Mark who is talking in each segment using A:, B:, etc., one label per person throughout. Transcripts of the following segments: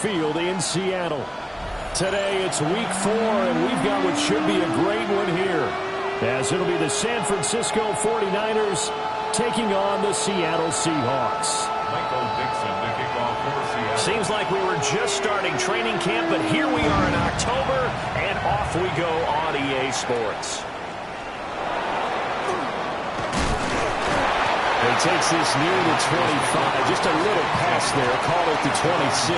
A: Field in Seattle. Today it's week 4, and we've got what should be a great one here, as it'll be the San Francisco 49ers taking on the Seattle Seahawks. Seems like we were just starting training camp, but here we are in October, and off we go on EA Sports. He takes this near the 25. Just a little pass there. Call it the 26.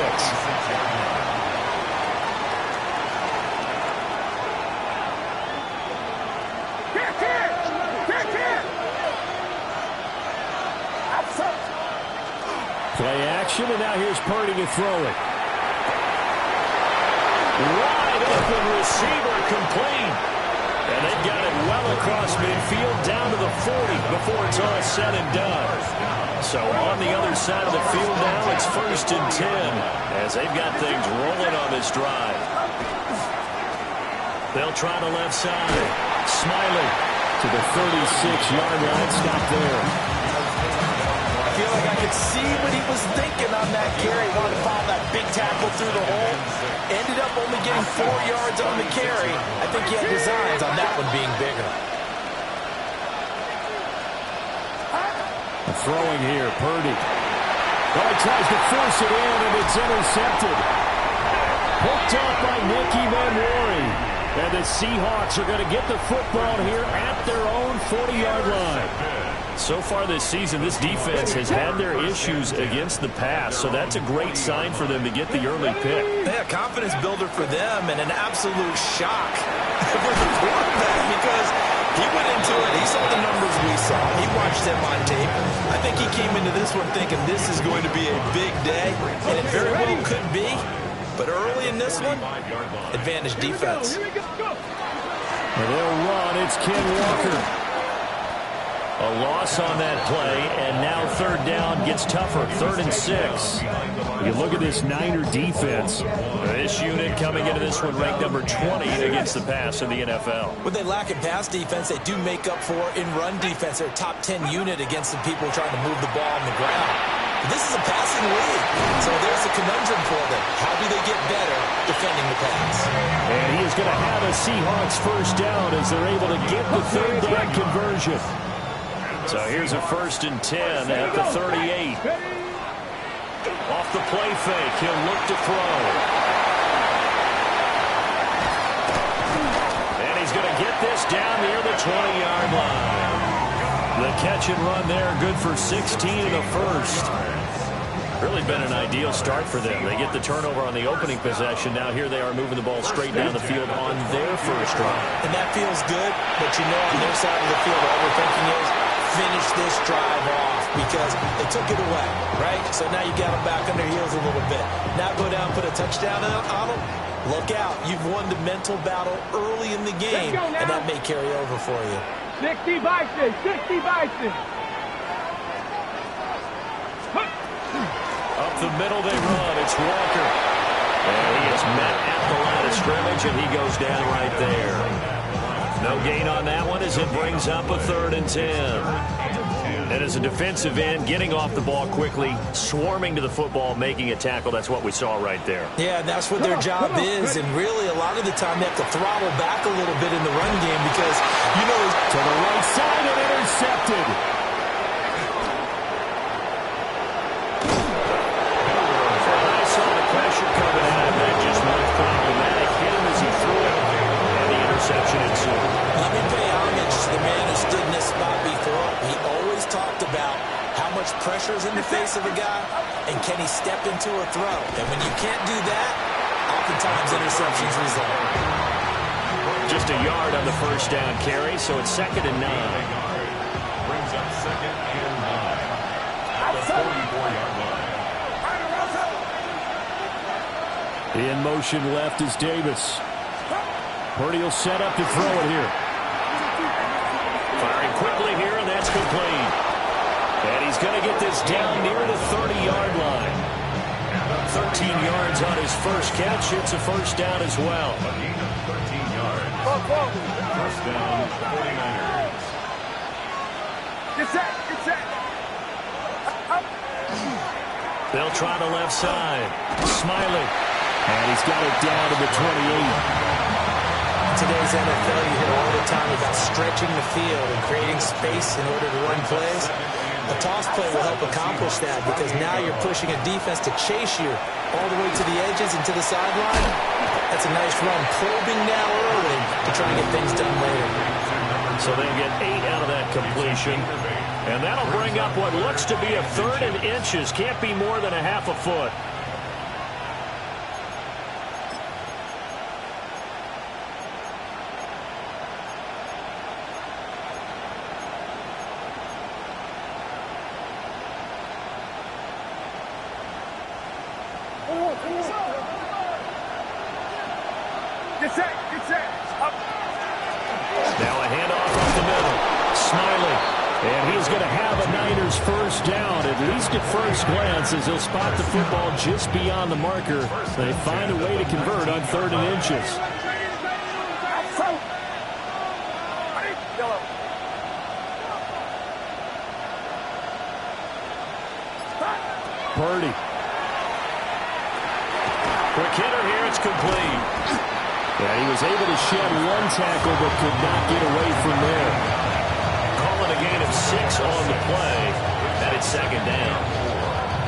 A: Play action, and now here's Purdy to throw it. Wide open receiver, complete. And they've got it well across midfield down to the 40 before it's all said and done. So on the other side of the field now, it's 1st and 10 as they've got things rolling on this drive. They'll try the left side. Smiley to the 36-yard line. Stop there.
B: I feel like I could see what he was thinking on that carry. Wanted to follow that big tackle through the hole. Ended up only getting 4 yards on the carry. I think he had designs on that one being bigger.
A: Throwing here, Purdy. Oh, he tries to force it in, and it's intercepted. Hooked up by Nicky Manwari. And the Seahawks are going to get the football here at their own 40-yard line. So far this season, this defense has had their issues against the pass, so that's a great sign for them to get the early pick.
B: Yeah, confidence builder for them, and an absolute shock for the quarterback because he went into it. He saw the numbers we saw. He watched them on tape. I think he came into this one thinking this is going to be a big day, and it very well could be. But early in this one, advantage defense.
A: And they'll run. It's Ken Walker. A loss on that play, and now 3rd down gets tougher. 3rd and 6. You look at this Niner defense. This unit coming into this one ranked number 20 against the pass in the NFL.
B: When they lack in pass defense, they do make up for in run defense. They're a top 10 unit against the people trying to move the ball on the ground. But this is a passing league, so there's a conundrum for them. How do they get better defending the pass?
A: And he is going to have a Seahawks 1st down as they're able to get the 3rd down conversion. So here's a 1st and 10 at the 38. Off the play fake, he'll look to throw. And he's going to get this down near the 20-yard line. The catch and run there, good for 16 in the 1st. Really been an ideal start for them. They get the turnover on the opening possession. Now here they are moving the ball straight down the field on their 1st drive.
B: And that feels good, but you know on their side of the field, all we're thinking is finish this drive off because they took it away, right? So now you got them back on their heels a little bit. Now go down and put a touchdown on them. Look out. You've won the mental battle early in the game, and that may carry over for you.
C: 60 Bison, 60 Bison.
A: Up the middle they run. It's Walker. And he is met at the line of scrimmage, and he goes down right there. No gain on that one as it brings up a 3rd and 10. And as a defensive end, getting off the ball quickly, swarming to the football, making a tackle, that's what we saw right there.
B: Yeah, and that's what their job is. And really, a lot of the time, they have to throttle back a little bit in the run game because, you know,
A: to the right side and intercepted. I saw the pressure coming at him. That just was problematic. Hit him as he threw it, and the interception ensued.
B: Let me pay homage to the man who stood in this spot before. He always talked about how much pressure is in the face of a guy, and can he step into a throw. And when you can't do that, oftentimes interceptions result.
A: Just a yard on the 1st down carry, so it's 2nd and 9.
D: Brings up 2nd and 9 at the 44-yard line.
A: In motion left is Davis. Purdy will set up to throw it here. Firing quickly here, and that's complete. And he's going to get this down near the 30-yard line. 13 yards on his 1st catch. It's a 1st down as well.
D: 13 yards. 1st down, 49ers.
C: Get set, get set.
A: They'll try the left side. Smiley. And he's got it down to the 28.
B: Today's NFL, you hear all the time about stretching the field and creating space in order to run plays. A toss play will help accomplish that because now you're pushing a defense to chase you all the way to the edges and to the sideline. That's a nice run, probing now early to try and get things done later.
A: So they'll get 8 out of that completion. And that'll bring up what looks to be a 3rd and inches. Can't be more than a half a foot. Now a handoff up the middle. Smiley. And he's going to have a Niners first down, at least at first glance, as he'll spot the football just beyond the marker. They find a way to convert on 3rd and inches. Purdy. Quick hitter here. It's complete. And he was able to shed 1 tackle but could not get away from there. Calling a gain of 6 on the play. And it's 2nd down.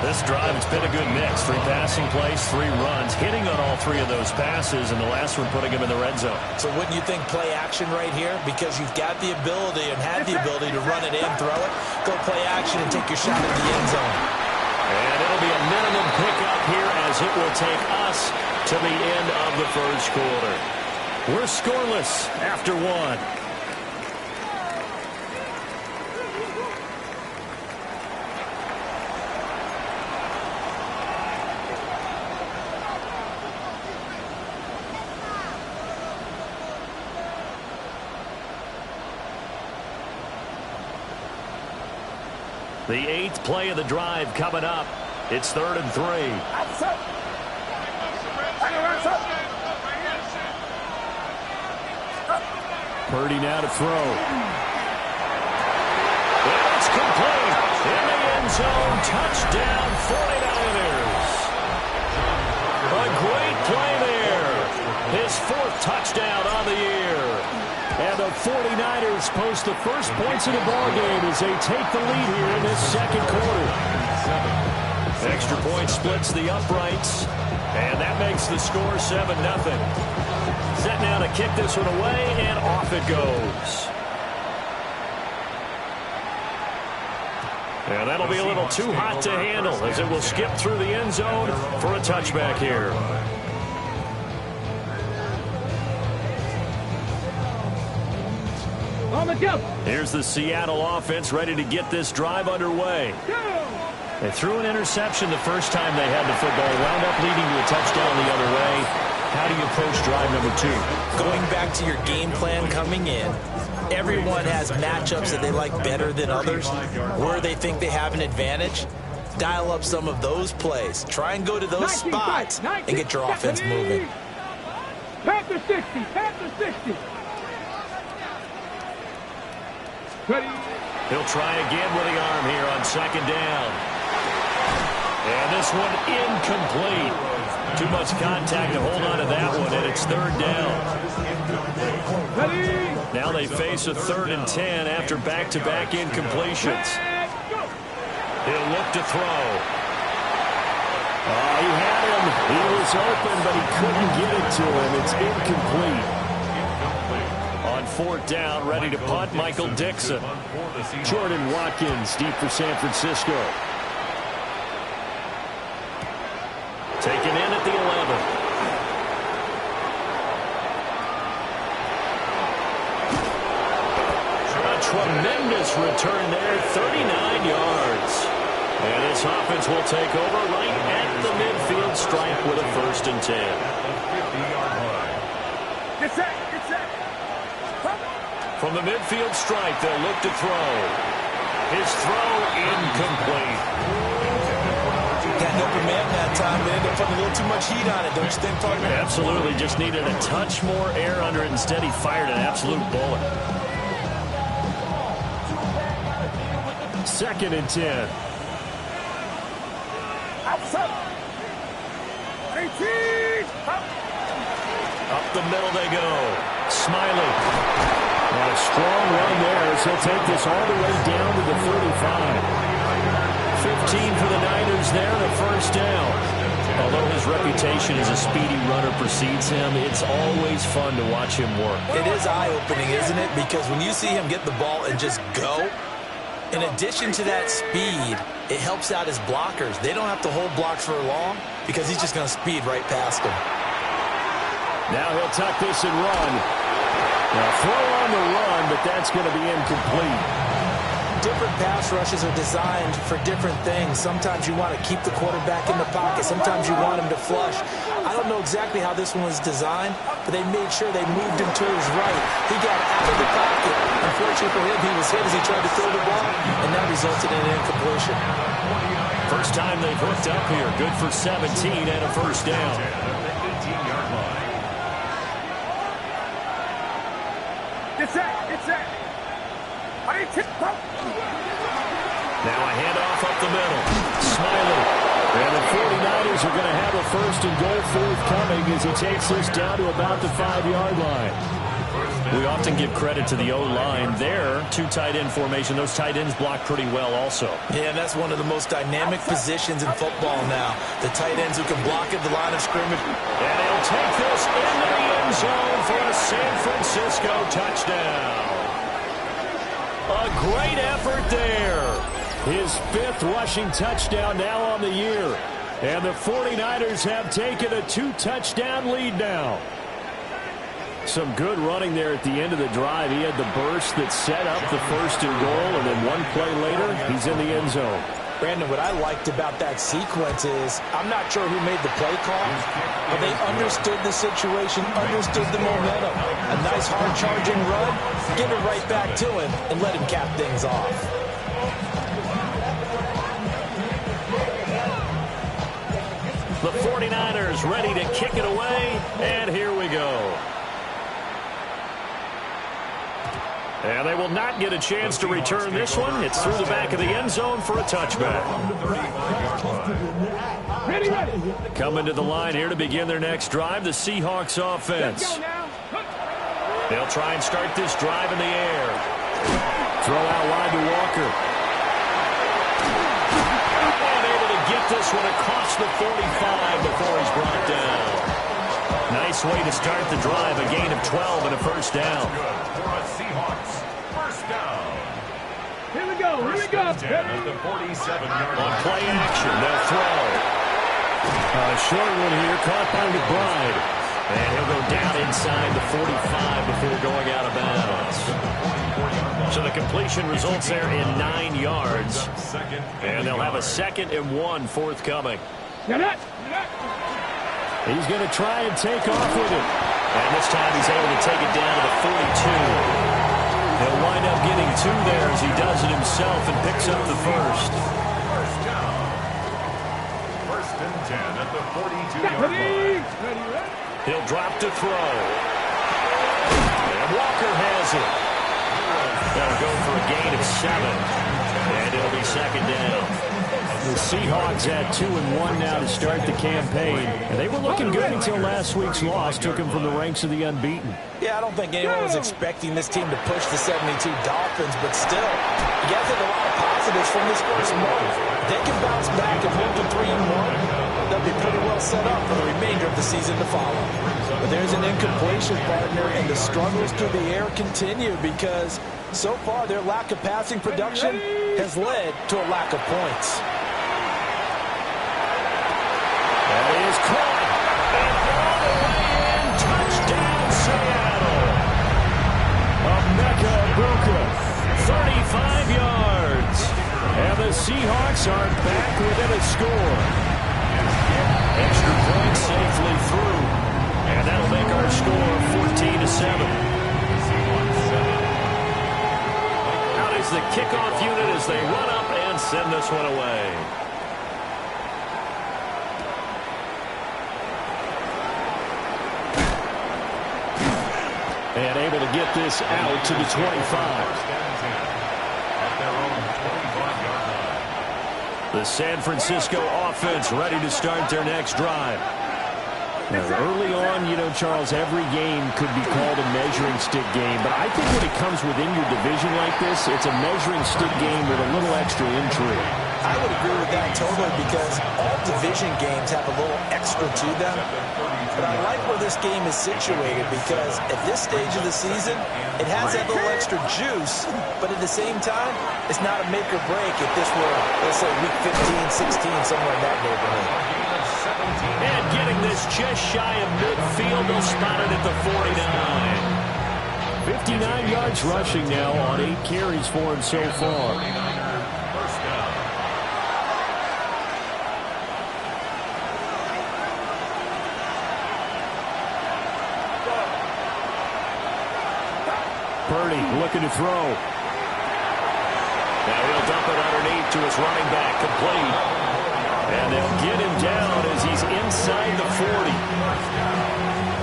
A: This drive, it's been a good mix. 3 passing plays, 3 runs, hitting on all 3 of those passes, and the last one putting him in the red zone.
B: So wouldn't you think play action right here? Because you've got the ability and had the ability to run it in, throw it, go play action, and take your shot at the end zone.
A: And it'll be a minimum pickup here as it will take us to the end of the first quarter. We're scoreless after 1. The 8th play of the drive coming up. It's 3rd and 3. Purdy now to throw. And it's complete. In the end zone. Touchdown 49ers. A great play there. His 4th touchdown on the year. And the 49ers post the first points of the ballgame as they take the lead here in this second quarter. Extra point splits the uprights. And that makes the score 7-0. Set now to kick this one away, and off it goes. And that'll be a little too hot to handle as it will skip through the end zone for a touchback here. Here's the Seattle offense ready to get this drive underway. They threw an interception the first time they had the football, wound up leading to a touchdown the other way. How do you approach drive number 2?
B: Going back to your game plan coming in, everyone has matchups that they like better than others, where they think they have an advantage. Dial up some of those plays. Try and go to those spots and get your offense moving.
C: Panther 60, Panther 60.
A: He'll try again with the arm here on 2nd down. And this one incomplete. Too much contact to hold on to that one, and it's 3rd down. Now they face a 3rd and 10 after back-to-back incompletions. He'll look to throw. He had him. He was open, but he couldn't get it to him. It's incomplete. On 4th down, ready to punt, Michael Dixon. Jordan Watkins deep for San Francisco. Taken in at the 11. A tremendous return there, 39 yards. And this offense will take over right at the midfield stripe with a 1st and 10.
C: Get set, get set.
A: From the midfield stripe, they'll look to throw. His throw incomplete.
B: Got no man that time, but ended up putting a little too much heat on it, don't you think, partner?
A: Absolutely, just needed a touch more air under it. Instead, he fired an absolute bullet. 2nd and 10. Up the middle they go. Smiley. And a strong run there as he'll take this all the way down to the 35. 15 for the Niners there, and a first down. Although his reputation as a speedy runner precedes him, it's always fun to watch him work.
B: It is eye-opening, isn't it? Because when you see him get the ball and just go, in addition to that speed, it helps out his blockers. They don't have to hold blocks for long because he's just going to speed right past them.
A: Now he'll tuck this and run. Now throw on the run, but that's going to be incomplete.
B: Different pass rushes are designed for different things. Sometimes you want to keep the quarterback in the pocket. Sometimes you want him to flush. I don't know exactly how this one was designed, but they made sure they moved him to his right. He got out of the pocket. Unfortunately for him, he was hit as he tried to throw the ball, and that resulted in an incompletion.
A: First time they've hooked up here. Good for 17 and a first down.
C: Get set.
A: Now a handoff up the middle. Smiley. And the 49ers are going to have a first and goal forthcoming as he takes this down to about the 5-yard line. We often give credit to the O-line there. Two tight end formation. Those tight ends block pretty well also.
B: Yeah, and that's one of the most dynamic positions in football now. The tight ends who can block at the line of scrimmage.
A: And he'll take this into the end zone for a San Francisco touchdown. A great effort there. His 5th rushing touchdown now on the year. And the 49ers have taken a 2-touchdown lead now. Some good running there at the end of the drive. He had the burst that set up the first and goal, and then one play later, he's in the end zone.
B: Brandon, what I liked about that sequence is, I'm not sure who made the play call, but they understood the situation, understood the momentum. A nice hard-charging run, give it right back to him, and let him cap things off.
A: The 49ers ready to kick it away, and here we go. And they will not get a chance to return this one. It's through the back of the end zone for a touchback. Coming to the line here to begin their next drive, the Seahawks offense. They'll try and start this drive in the air. Throw out wide to Walker. And able to get this one across the 45 before he's brought down. Nice way to start the drive, a gain of 12 and a first down.
C: Here we go.
A: On play action, they'll throw. A short one here, caught by McBride. And he'll go down inside the 45 before going out of bounds. So the completion results there in 9 yards. And they'll have a 2nd and 1 forthcoming. He's going to try and take off with it. And this time he's able to take it down to the 42. He'll wind up getting 2 there as he does it himself and picks up the first.
D: First down. 1st and 10 at the 42-yard line.
A: He'll drop to throw. And Walker has it. That'll go for a gain of 7. And it'll be 2nd down. The Seahawks at 2-1 now to start the campaign. And they were looking good until last week's loss took them from the ranks of the unbeaten.
B: Yeah, I don't think anyone was expecting this team to push the 72 Dolphins, but still, you got to take a lot of positives from this first month. They can bounce back and hold to 3-1. They'll be pretty well set up for the remainder of the season to follow. But there's an incompletion, partner, and the struggles through the air continue because so far their lack of passing production has led to a lack of points.
A: That is caught. And all the way in. Touchdown, Seattle. Emeka Egbuka, 35 yards. And the Seahawks are back within a score. Extra point safely through. And that'll make our score 14-7. Out is the kickoff unit as they run up and send this one away. And able to get this out to the 25. The San Francisco offense ready to start their next drive. Now, early on, you know, Charles, every game could be called a measuring stick game. But I think when it comes within your division like this, it's a measuring stick game with a little extra intrigue.
B: I would agree with that totally because all division games have a little extra to them. But I like where this game is situated because at this stage of the season, it has that little extra juice. But at the same time, it's not a make or break if this were, let's say, week 15, 16, somewhere in that neighborhood.
A: And getting this just shy of midfield, they'll spot it at the 49. 59 yards rushing now on 8 carries for him so far. Purdy looking to throw. Now he'll dump it underneath to his running back, complete. And they'll get him down as he's inside the 40.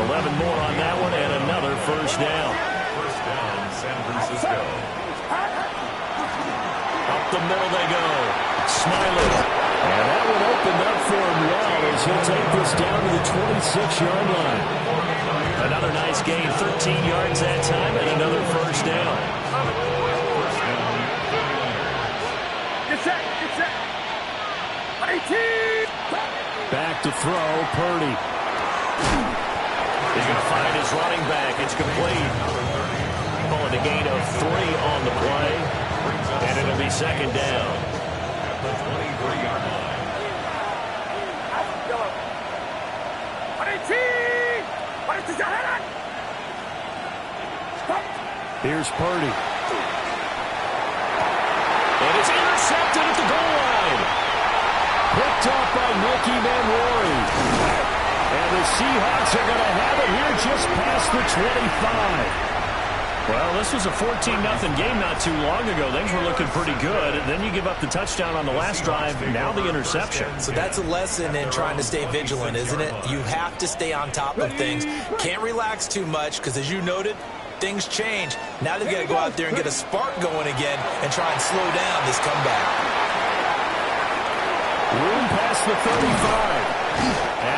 A: 11 more on that one and another first down.
D: First down, San Francisco.
A: Up the middle they go. Smiley. And that one opened up for him well as he'll take this down to the 26-yard line. Another nice gain, 13 yards that time, and another first down.
C: Get set, get set. 18.
A: Back to throw, Purdy. He's going to find his running back. It's complete. Pulling a gain of 3 on the play, and it'll be second down.
D: At the 23-yard line.
C: 18.
A: Here's Purdy. And it's intercepted at the goal line. Picked off by Nicky Manwari. And the Seahawks are going to have it here just past the 25. Well, this was a 14-0 game not too long ago. Things were looking pretty good. And then you give up the touchdown on the last drive. Now the interception.
B: So that's a lesson in trying to stay vigilant, isn't it? You have to stay on top of things. Can't relax too much because, as you noted, things change. Now they've got to go out there and get a spark going again and try and slow down this comeback.
A: Room past the 35.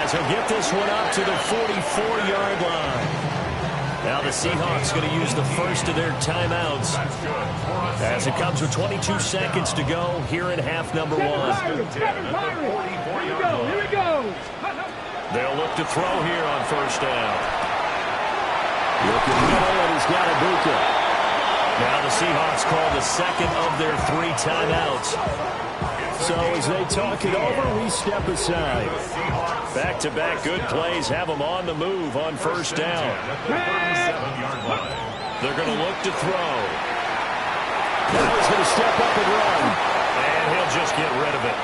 A: As he'll get this one up to the 44-yard line. Now the Seahawks going to use the first of their timeouts as it comes with 22 seconds to go here in half number 1.
C: Here we go, here we go.
A: They'll look to throw here on first down. Looking middle, and he's got Ibuka. Now the Seahawks call the second of their 3 timeouts. So as they talk it over, we step aside. Back-to-back good plays have them on the move on first down. They're going to look to throw. Now he's going to step up and run. And he'll just get rid of it.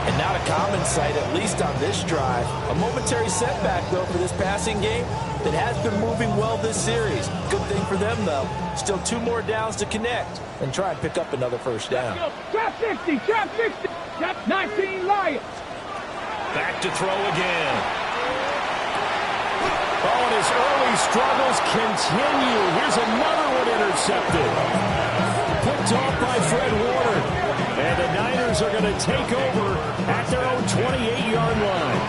B: And not a common sight, at least on this drive. A momentary setback, though, for this passing game that has been moving well this series. Good thing for them, though. Still 2 more downs to connect and try and pick up another first down.
C: Trap 50, trap 50, trap 19 Lions.
A: Back to throw again. Oh, and his early struggles continue. Here's another one intercepted. Picked off by Fred Warner. And the Niners are going to take over at their own 28-yard line.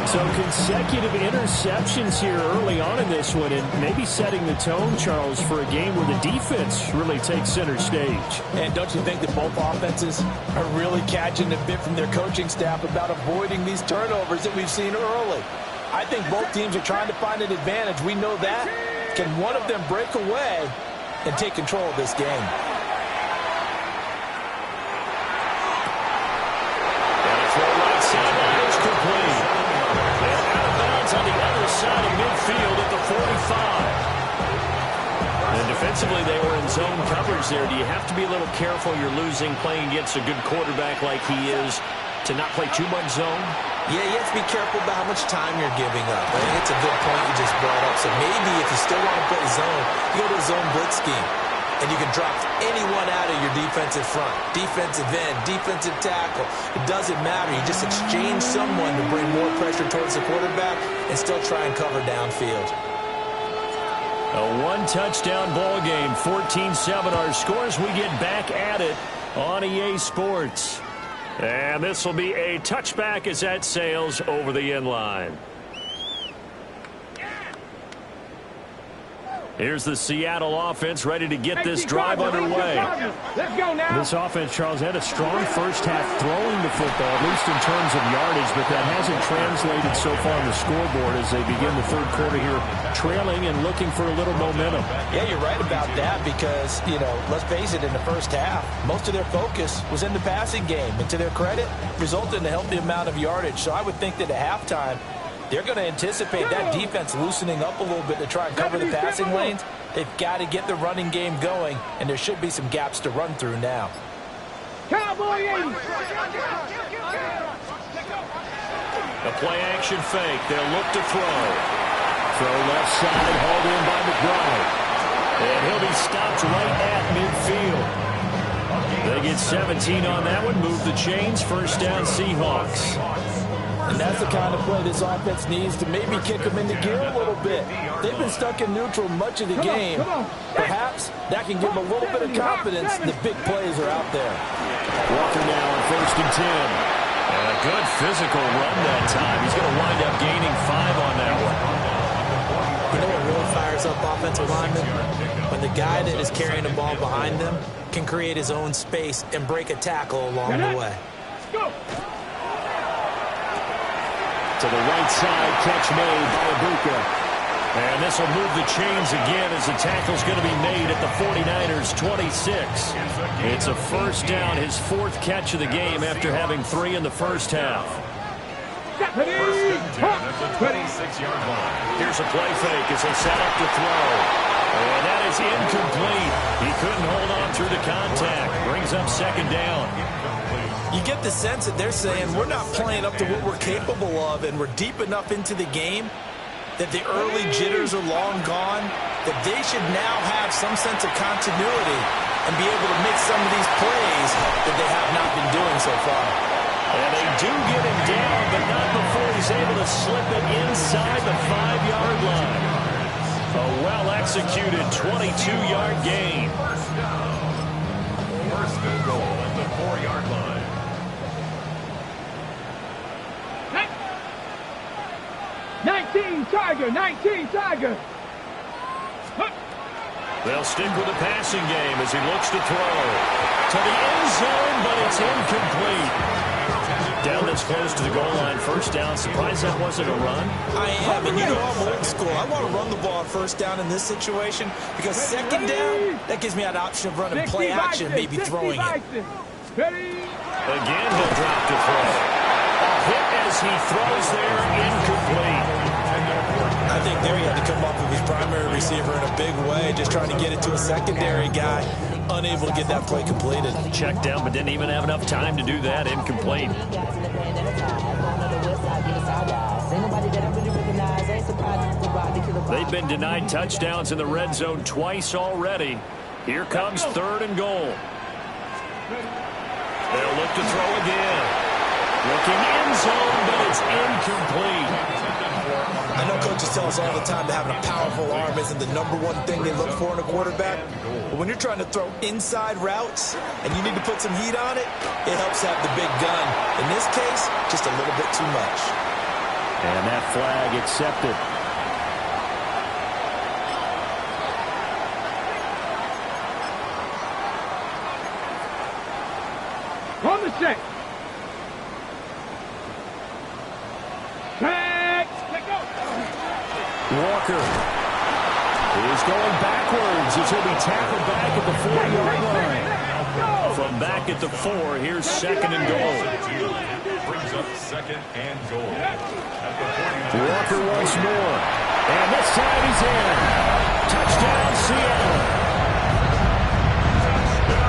A: So consecutive interceptions here early on in this one, and maybe setting the tone, Charles, for a game where the defense really takes center stage.
E: And don't you think that both offenses are really catching a bit from their coaching staff about avoiding these turnovers that we've seen early? I think both teams are trying to find an advantage. We know that. Can one of them break away and take control of this game?
A: On the other side of midfield at the 45. And defensively, they were in zone coverage there. Do you have to be a little careful you're losing playing against a good quarterback like he is to not play too much zone?
B: Yeah, you have to be careful about how much time you're giving up. I think it's a good point you just brought up. So maybe if you still want to play zone, you go to a zone blitz scheme. And you can drop anyone out of your defensive front. Defensive end, defensive tackle. It doesn't matter. You just exchange someone to bring more pressure towards the quarterback and still try and cover downfield.
A: A one-touchdown ball game, 14-7 our scores. We get back at it on EA Sports. And this will be a touchback as that sails over the end line. Here's the Seattle offense ready to get this drive underway.
C: Let's go now.
A: This offense, Charles, had a strong first half throwing the football, at least in terms of yardage, but that hasn't translated so far on the scoreboard as they begin the third quarter here, trailing and looking for a little momentum.
E: Yeah, you're right about that because, let's face it, in the first half, most of their focus was in the passing game. And to their credit, resulted in a healthy amount of yardage. So I would think that at halftime, they're going to anticipate that defense loosening up a little bit to try and cover the passing lanes. They've got to get the running game going, and there should be some gaps to run through now.
C: Starrboy87.
A: A play action fake. They'll look to throw. Throw left side, hauled in by McBride. And he'll be stopped right at midfield. They get 17 on that one. Move the chains. First down, Seahawks.
E: And that's the kind of play this offense needs to maybe kick them into gear a little bit. They've been stuck in neutral much of the game. Perhaps that can give them a little bit of confidence the big plays are out there.
A: Walker now on 1st and 10. And a good physical run that time. He's going to wind up gaining 5 on that one.
B: You know what really fires up offensive linemen? When the guy that is carrying the ball behind them can create his own space and break a tackle along the way.
C: Go.
A: To the right side, catch made by Ibuka. And this will move the chains again as the tackle's going to be made at the 49ers' 26. It's a first down, his 4th catch of the game after having 3 in the first half.
D: First and 10 at the 26-yard line.
A: Here's a play fake as they set up to throw. And that is incomplete. He couldn't hold on through the contact. Brings up 2nd down.
B: You get the sense that they're saying we're not playing up to what we're capable of, and we're deep enough into the game that the early jitters are long gone, that they should now have some sense of continuity and be able to make some of these plays that they have not been doing so far.
A: And they do get him down, but not before he's able to slip it inside the 5-yard line. A well-executed 22-yard gain.
D: First and goal at the 4-yard line.
C: 19 Tiger, 19 Tiger.
A: They'll stick with the passing game as he looks to throw. To the end zone, but it's incomplete. Down this close to the goal line, first down. Surprised that wasn't a run?
B: I am, and I'm old school. I want to run the ball on first down in this situation because 2nd down, that gives me an option of running play action, maybe throwing it.
A: Again, he'll drop to throw. A hit as he throws there, incomplete.
B: I think there he had to come up with his primary receiver in a big way, just trying to get it to a secondary guy, unable to get that play completed.
A: Checked down, but didn't even have enough time to do that. Incomplete. They've been denied touchdowns in the red zone twice already. Here comes 3rd and goal. They'll look to throw again. Looking end zone, but it's incomplete.
B: I know coaches tell us all the time that having a powerful arm isn't the #1 thing they look for in a quarterback. But when you're trying to throw inside routes and you need to put some heat on it, it helps have the big gun. In this case, just a little bit too much.
A: And that flag accepted.
C: On the set.
A: Walker is going backwards as he'll be tackled back at the 4-yard line. From back at the 4, here's 2nd and goal.
D: Brings up 2nd and goal.
A: Walker once more. And this time he's in. Touchdown, Seattle.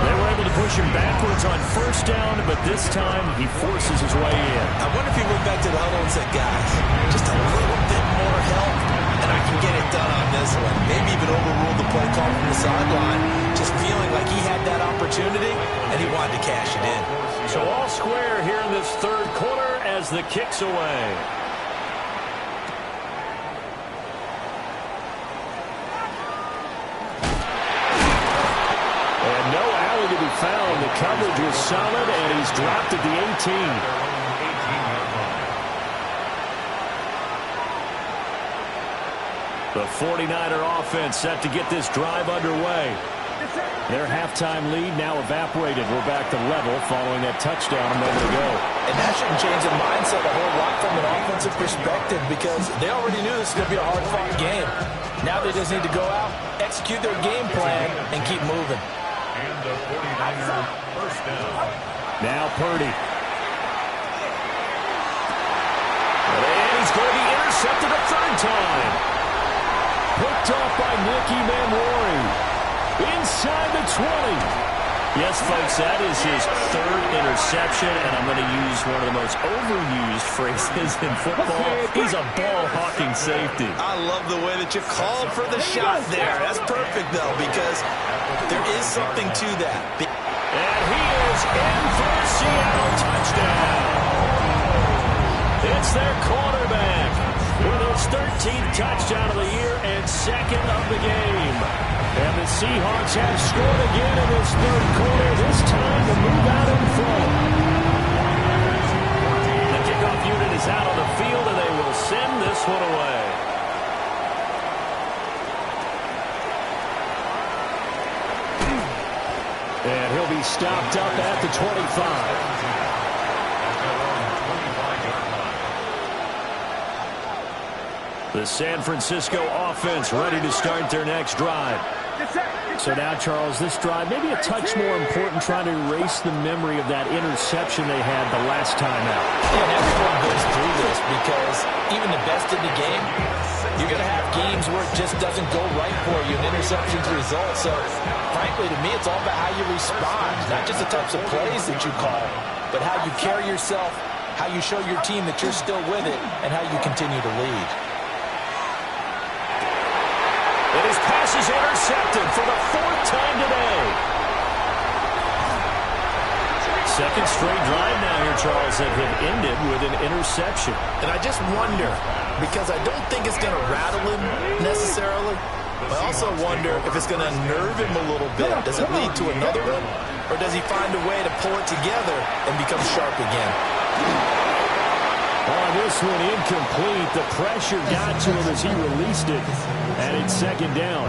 A: They were able to push him backwards on first down, but this time he forces his way in.
B: I wonder if he went back to the huddle and said, guys, just a little bit more help, and I can get it done on this one. Maybe even overruled the play call from the sideline, just feeling like he had that opportunity, and he wanted to cash it in.
A: So all square here in this 3rd quarter as the kick's away. And no alley to be found. The coverage was solid, and he's dropped at the 18. The 49er offense set to get this drive underway. Their halftime lead now evaporated. We're back to level following that touchdown a moment ago.
E: And that shouldn't change the mindset a whole lot from an offensive perspective because they already knew this was going to be a hard-fought game. Now they just need to go out, execute their game plan, and keep moving.
D: And the 49er first down.
A: Now Purdy. And he's going to be intercepted a third time. Picked off by Nicky Manwari. Inside the 20. Yes, folks, that is his third interception, and I'm going to use one of the most overused phrases in football. He's a ball-hawking safety.
B: I love the way that you called for the shot there. That's perfect, though, because there is something to that.
A: And he is in for a Seattle touchdown. It's their quarterback with his 13th touchdown of the year and second of the game. And the Seahawks have scored again in this third quarter, this time to move out in front. The kickoff unit is out on the field, and they will send this one away. And he'll be stopped up at the 25. The San Francisco offense ready to start their next drive. So now, Charles, this drive maybe a touch more important, trying to erase the memory of that interception they had the last time out.
E: And everyone goes through this because even the best in the game, you're going to have games where it just doesn't go right for you, and interceptions result. So, frankly, to me, it's all about how you respond, not just the types of plays that you call, but how you carry yourself, how you show your team that you're still with it, and how you continue to lead.
A: And his pass is intercepted for the fourth time today. Second straight drive now here, Charles, that have ended with an interception.
B: And I just wonder, because I don't think it's going to rattle him necessarily, but I also wonder if it's going to unnerve him a little bit. Does it lead to another one? Or does he find a way to pull it together and become sharp again?
A: On this one, incomplete. The pressure got to him as he released it. And it's second down.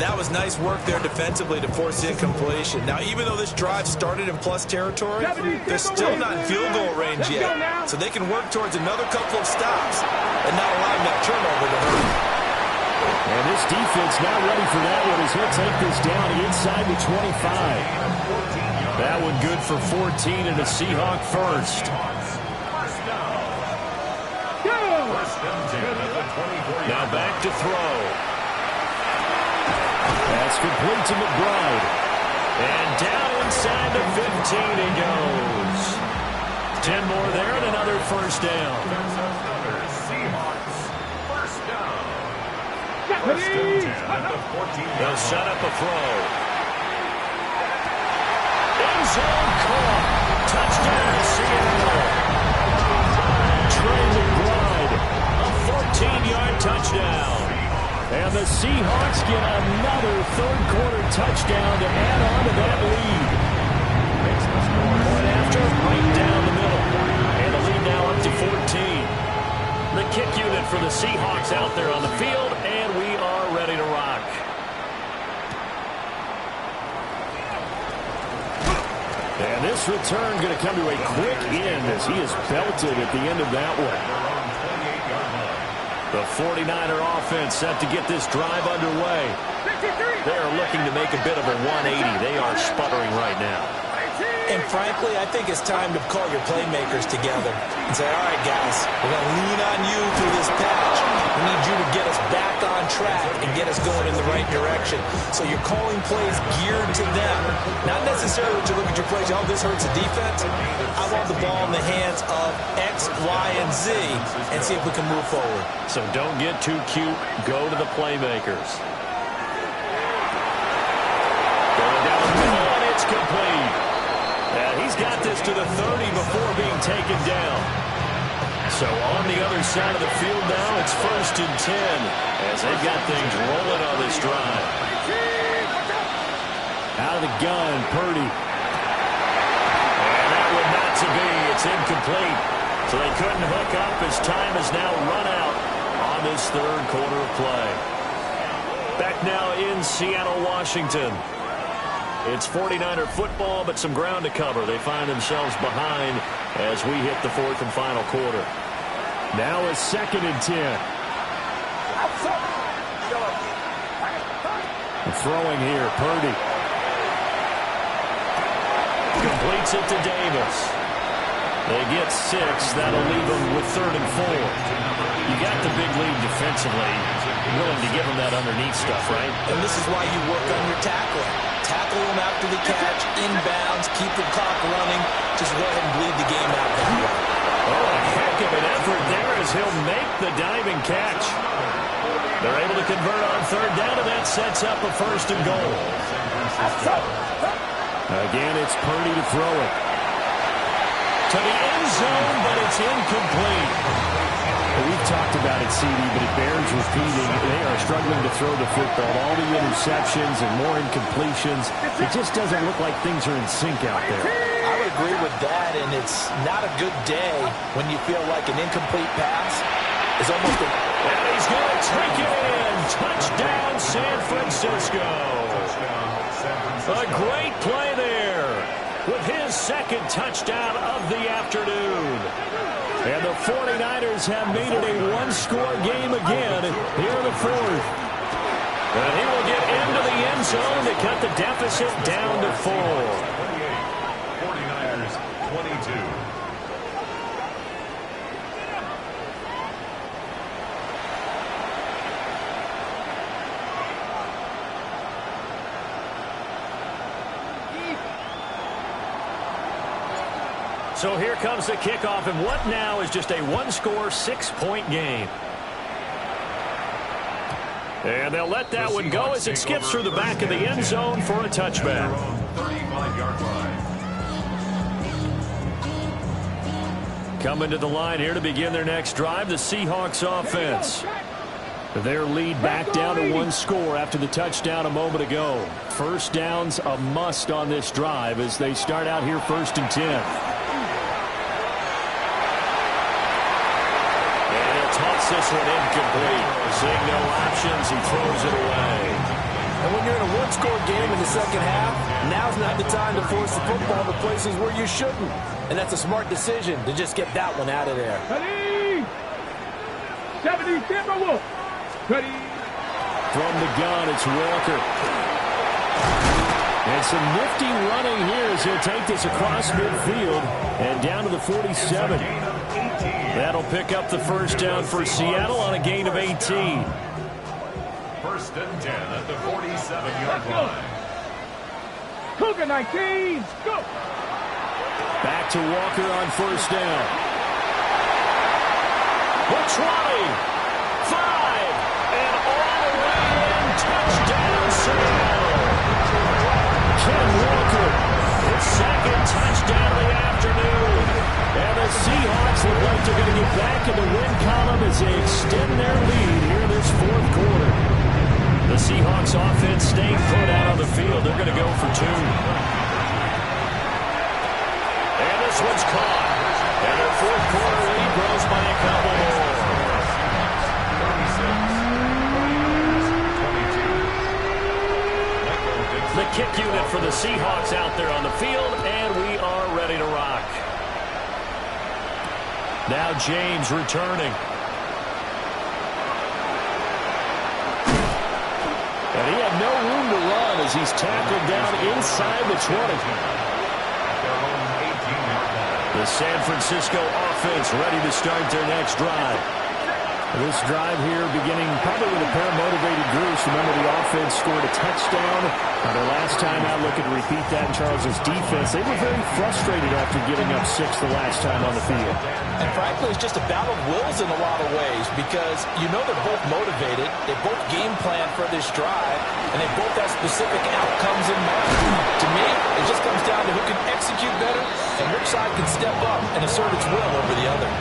B: That was nice work there defensively to force incompletion. Now, even though this drive started in plus territory, they're still not in field goal range yet. So they can work towards another couple of stops and not allowing that turnover to hurt.
A: And this defense not ready for that one as he'll take this down inside the 25. That one good for 14 and a Seahawk first. Now back to throw. That's complete to McBride. And down inside the 15 he goes. 10 more there and another first down. They'll set up a throw. End zone caught. Touchdown Seattle. Trey McBride. A 14-yard touchdown. And the Seahawks get another third-quarter touchdown to add on to that lead. Point after, right down the middle. And the lead now up to 14. The kick unit for the Seahawks out there on the field, and we are ready to rock. And this return going to come to a quick end as he is belted at the end of that one. The 49er offense set to get this drive underway. They are looking to make a bit of a 180. They are sputtering right now.
E: And frankly, I think it's time to call your playmakers together and say, all right, guys, we're going to lean on you through this patch. We need you to get us back on track and get us going in the right direction. So you're calling plays geared to them. Not necessarily to look at your plays, oh, this hurts the defense. I want the ball in the hands of X, Y, and Z and see if we can move forward.
A: So don't get too cute. Go to the playmakers. Going down the middle, and it's complete. And he's got this to the 30 before being taken down. So on the other side of the field now, it's 1st and 10 as they've got things rolling on this drive. Out of the gun, Purdy. to be. It's incomplete. So they couldn't hook up as time has now run out on this third quarter of play. Back now in Seattle, Washington. It's 49er football, but some ground to cover. They find themselves behind as we hit the fourth and final quarter.
C: Now a 2nd and 10.
A: Throwing here, Purdy. Completes it to Davis. They get 6. That'll leave them with 3rd and 4. You got the big lead defensively. Willing to give them that underneath stuff, right?
B: And this is why you work on your tackling. Tackle them after the catch, inbounds, keep the clock running. Just go ahead and bleed the game out that way.
A: Oh, a heck of an effort there as he'll make the diving catch. They're able to convert on 3rd down, and that sets up a 1st and goal.
C: Again, it's Purdy to throw it.
A: To the end zone, but it's incomplete.
C: We've talked about it, CD, but it bears repeating. They are struggling to throw the football. All the interceptions and more incompletions. It just doesn't look like things are in sync out there.
E: I would agree with that, and it's not a good day when you feel like an incomplete pass is almost a...
A: And he's going to take it in. Touchdown, San Francisco. A great play there with his 2nd touchdown of the afternoon. And the 49ers have made it a one-score game again here in the 4th. And he will get into the end zone to cut the deficit down to 4.
D: 49ers 22.
A: So here comes the kickoff, and what now is just a one-score, 6-point game. And they'll let that one go as it skips through the back of the end zone for a touchback.
D: 35-yard line.
A: Coming to the line here to begin their next drive, the Seahawks offense. Their lead back down to 1 score after the touchdown a moment ago. 1st down's a must on this drive as they start out here 1st and 10. This one incomplete. Seeing no options, he throws it away.
E: And when you're in a one-score game in the second half, now's not the time to force the football to places where you shouldn't. And that's a smart decision to just get that one out of there.
C: Ready? 70 Timberwolves. Ready?
A: From the gun, it's Walker. And some nifty running here as he'll take this across midfield and down to the 47. That'll pick up the 1st down for Seattle on a gain of 18.
D: 1st and 10 at the 47-yard line.
C: Cougar 19. Go.
A: Back to Walker on 1st down. The 20. 5. And all the way in. Touchdown, Seattle. Ken Walker, his 2nd touchdown of the afternoon. And the Seahawks look like they're going to get back in the win column as they extend their lead here in this 4th quarter. The Seahawks offense staying put out on the field. They're going to go for 2. And this one's caught. And their 4th quarter lead grows by a couple more.
D: 36, 22.
A: The kick unit for the Seahawks out there on the field, and we are ready to rock. Now James returning. And he had no room to run as he's tackled down inside the 20. The San Francisco offense ready to start their next drive. This drive here beginning probably with a pair of motivated groups. Remember, the offense scored a touchdown. Their last time out, looking to repeat that in Charles' defense. They were very frustrated after giving up 6 the last time on the field.
E: And frankly, it's just a battle of wills in a lot of ways because you know they're both motivated. They both game plan for this drive, and they both have specific outcomes in mind. To me, it just comes down to who can execute better and which side can step up and assert its will over the other.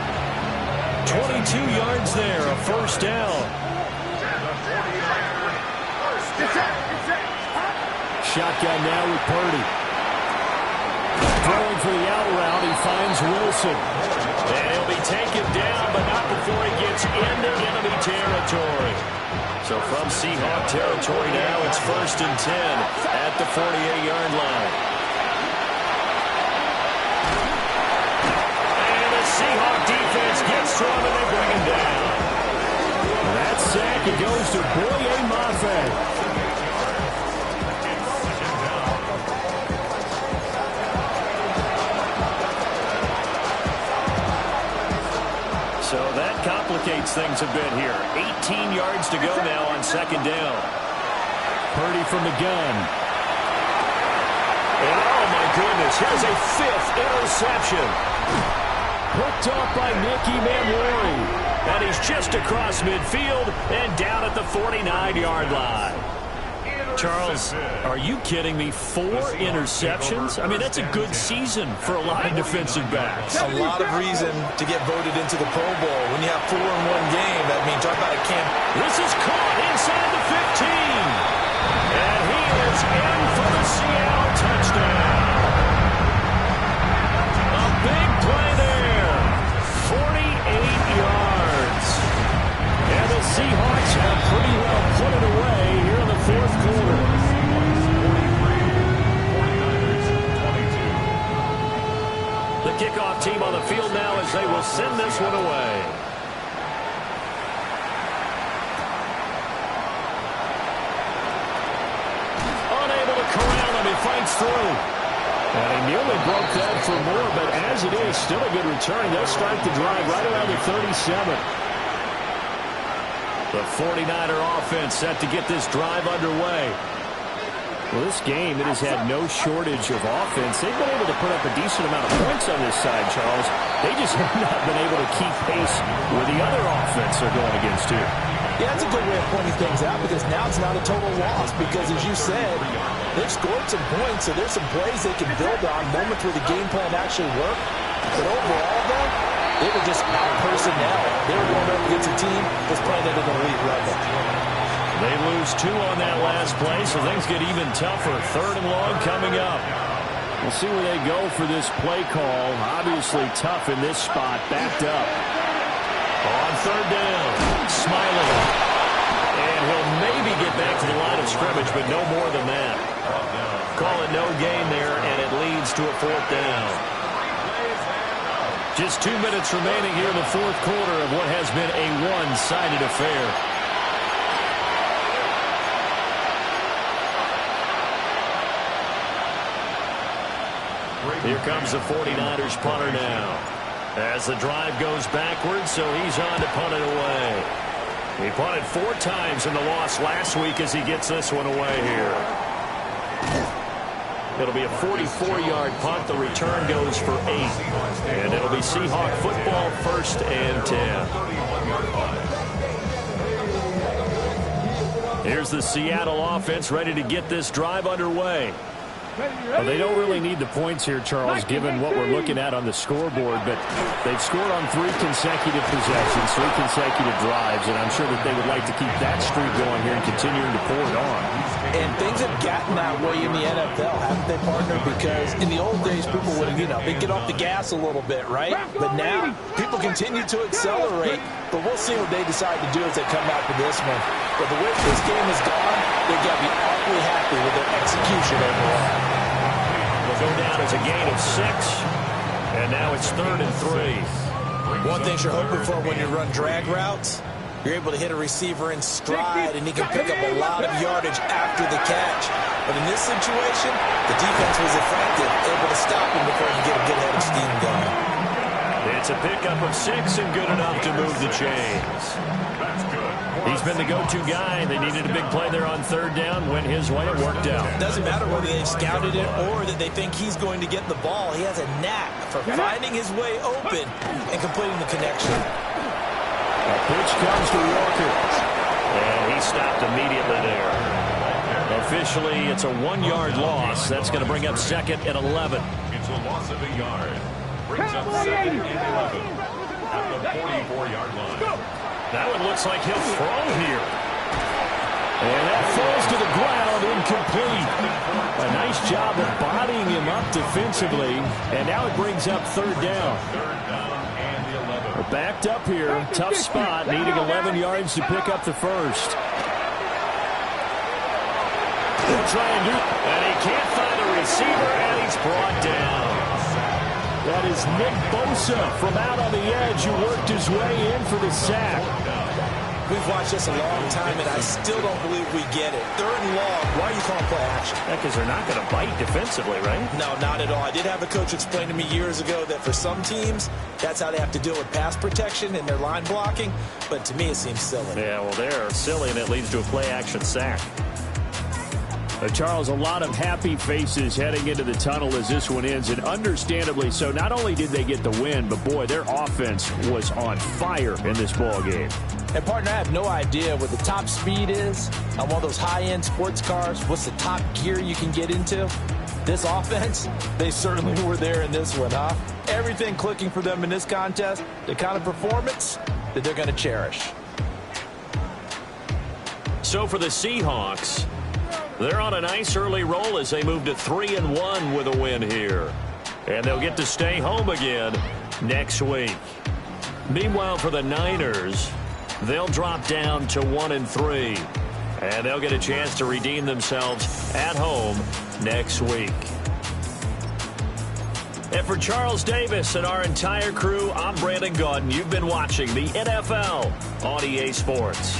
A: 22 yards there, a 1st down. Shotgun now with Purdy. Throwing for the out route, he finds is Wilson. And he'll be taken down, but not before he gets into enemy territory. So from Seahawk territory now, it's 1st and 10 at the 48-yard line. And the Seahawk defense gets to him, and they bring him down. That sack, it goes to Boye-Mafe. So that complicates things a bit here. 18 yards to go now on 2nd down. Purdy from the gun. And oh my goodness, here's a 5th interception. Hooked off by Nicky Manwari. And he's just across midfield and down at the 49-yard line. Charles, are you kidding me? 4 interceptions? I mean, that's a good season for a lot of defensive backs.
B: A lot of reason to get voted into the Pro Bowl. When you have 4 in one game, that means talk about a camp.
A: This is caught inside the 15. And he is in for the Seattle touchdown. A big play there. 48 yards. And the Seahawks have pretty well put it away here in the 4th quarter. The kickoff team on the field now as they will send this one away. Unable to corral him, he fights through. And he nearly broke that for more, but as it is, still a good return. They'll start the drive right around the 37. The 49er offense set to get this drive underway. Well, this game, it has had no shortage of offense. They've been able to put up a decent amount of points on this side, Charles. They just have not been able to keep pace with the other offense they're going against here.
E: Yeah, that's a good way of pointing things out because now it's not a total loss because, as you said, they've scored some points, so there's some plays they can build on, moments where the game plan actually worked. But overall, though, they were just out personnel. They were going up against a team that's playing at an elite level.
A: They lose 2 on that last play, so things get even tougher. 3rd and long coming up. We'll see where they go for this play call. Obviously tough in this spot, backed up. On 3rd down, Smiley. And he'll maybe get back to the line of scrimmage, but no more than that. Call it no gain there, and it leads to a 4th down. Just 2 minutes remaining here in the 4th quarter of what has been a one-sided affair. Here comes the 49ers punter now. As the drive goes backwards, so he's on to punt it away. He punted 4 times in the loss last week as he gets this one away here. It'll be a 44-yard punt. The return goes for 8. And it'll be Seahawk football, 1st and 10. Here's the Seattle offense ready to get this drive underway. Well, they don't really need the points here, Charles, given what we're looking at on the scoreboard, but they've scored on 3 consecutive possessions, 3 consecutive drives, and I'm sure that they would like to keep that streak going here and continuing to pour it on.
E: And things have gotten that way in the NFL, haven't they, partner? Because in the old days, people would, they'd get off the gas a little bit, right? But now, people continue to accelerate, but we'll see what they decide to do as they come out for this one. But the way this game has gone, they've got to be awfully happy with their execution overall.
A: Will go down as a gain of 6, and now it's 3rd and 3.
B: One thing you're hoping for when you run drag routes, you're able to hit a receiver in stride, and he can pick up a lot of yardage after the catch. But in this situation, the defense was effective, able to stop him before he get a good head of steam going.
A: It's a pickup of 6 and good enough to move the chains. He's been the go-to guy. They needed a big play there on 3rd down. Went his way. It worked out.
B: It doesn't matter whether they've scouted it or that they think he's going to get the ball. He has a knack for finding his way open and completing the connection.
A: A pitch comes to Walker. And he stopped immediately there. Officially, it's a 1-yard loss. That's going to bring up 2nd and 11.
D: It's a loss of a yard. Brings up 2nd and 11 at the 44-yard line.
A: That one looks like he'll throw here. And that falls to the ground, incomplete. A nice job of bodying him up defensively. And now it brings up third down. We're backed up here. Tough spot, needing 11 yards to pick up the first. He'll try and do it. And he can't find a receiver, and he's brought down. That is Nick Bosa from out on the edge who worked his way in for the sack.
E: We've watched this a long time, and I still don't believe we get it. Third and long. Why are you calling play action?
C: Because they're not going to bite defensively, right?
E: No, not at all. I did have a coach explain to me years ago that for some teams, that's how they have to deal with pass protection and their line blocking. But to me, it seems silly.
C: Yeah, well, they're silly, and it leads to a play-action sack.
A: Charles, a lot of happy faces heading into the tunnel as this one ends, and understandably so. Not only did they get the win, but, boy, their offense was on fire in this ball game.
E: And, partner, I have no idea what the top speed is on one of those high-end sports cars. What's the top gear you can get into? This offense, they certainly were there in this one, huh? Everything clicking for them in this contest, the kind of performance that they're going to cherish.
A: So for the Seahawks, they're on a nice early roll as they move to 3-1 with a win here. And they'll get to stay home again next week. Meanwhile, for the Niners, they'll drop down to 1-3. And they'll get a chance to redeem themselves at home next week. And for Charles Davis and our entire crew, I'm Brandon Gaudin. You've been watching the NFL on EA Sports.